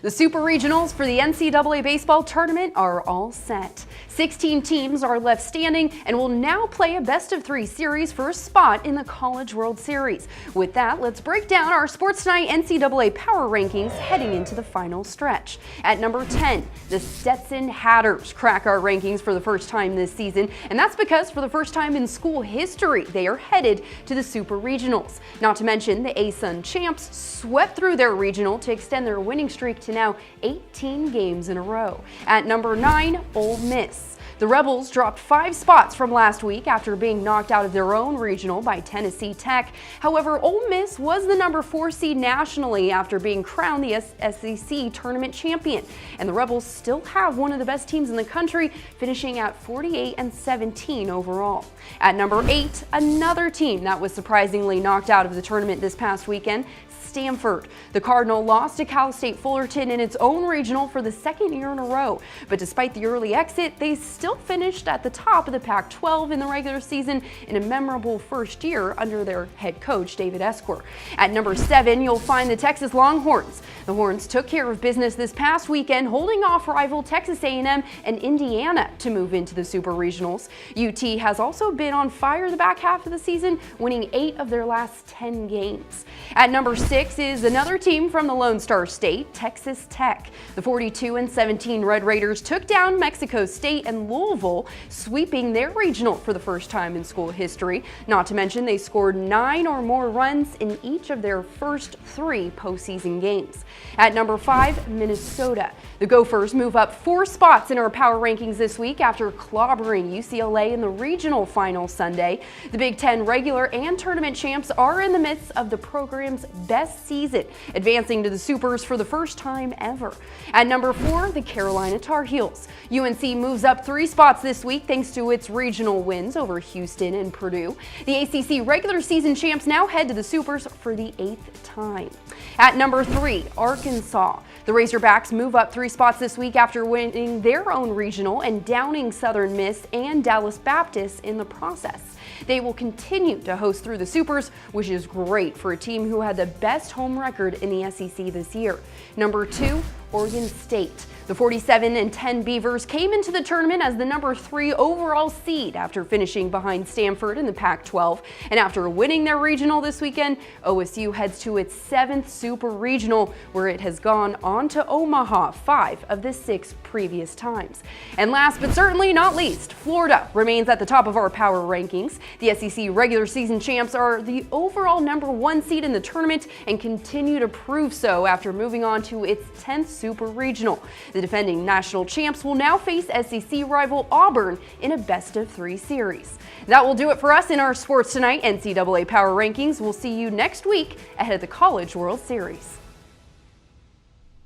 The Super Regionals for the NCAA Baseball Tournament are all set. 16 teams are left standing and will now play a best-of-3 series for a spot in the College World Series. With that, let's break down our Sports Tonight NCAA Power Rankings heading into the final stretch. At number 10, the Stetson Hatters crack our rankings for the first time this season, and that's because for the first time in school history, they are headed to the Super Regionals. Not to mention, the ASUN champs swept through their regional to extend their winning streak to now 18 games in a row. At number 9, Ole Miss. The Rebels dropped 5 spots from last week after being knocked out of their own regional by Tennessee Tech. However, Ole Miss was the number 4 seed nationally after being crowned the SEC tournament champion. And the Rebels still have one of the best teams in the country, finishing at 48-17 overall. At number 8, another team that was surprisingly knocked out of the tournament this past weekend, Stanford. The Cardinal lost to Cal State Fullerton in its own regional for the second year in a row. But despite the early exit, they still finished at the top of the Pac-12 in the regular season in a memorable first year under their head coach, David Esquer. At number 7, you'll find the Texas Longhorns. The Horns took care of business this past weekend, holding off rival Texas A&M and Indiana to move into the Super Regionals. UT has also been on fire the back half of the season, winning 8 of their last 10 games. At number 6 is another team from the Lone Star State, Texas Tech. The 42-17 Red Raiders took down Mexico State and Louisville, sweeping their regional for the first time in school history. Not to mention they scored 9 or more runs in each of their first 3 postseason games. At number 5, Minnesota. The Gophers move up 4 spots in our power rankings this week after clobbering UCLA in the regional final Sunday. The Big Ten regular and tournament champs are in the midst of the program's best season, advancing to the Supers for the first time ever. At number 4, the Carolina Tar Heels. UNC moves up 3 spots this week thanks to its regional wins over Houston and Purdue. The ACC regular season champs now head to the Supers for the 8th time. At number 3, Arkansas. The Razorbacks move up 3 spots this week after winning their own regional and downing Southern Miss and Dallas Baptist in the process. They will continue to host through the Supers, which is great for a team who had the best home record in the SEC this year. Number 2, Oregon State. The 47-10 Beavers came into the tournament as the number 3 overall seed after finishing behind Stanford in the Pac-12. And after winning their regional this weekend, OSU heads to its 7th Super Regional, where it has gone on to Omaha 5 of the 6 previous times. And last but certainly not least, Florida remains at the top of our power rankings. The SEC regular season champs are the overall number 1 seed in the tournament and continue to prove so after moving on to its 10th Super Regional. The defending national champs will now face SEC rival Auburn in a best-of-3 series. That will do it for us in our Sports Tonight NCAA Power Rankings. We'll see you next week ahead of the College World Series.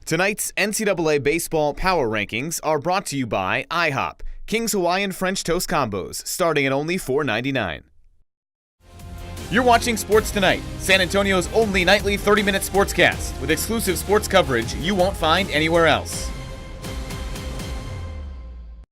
Tonight's NCAA Baseball Power Rankings are brought to you by IHOP, King's Hawaiian French Toast Combos, starting at only $4.99. You're watching Sports Tonight, San Antonio's only nightly 30-minute sportscast with exclusive sports coverage you won't find anywhere else.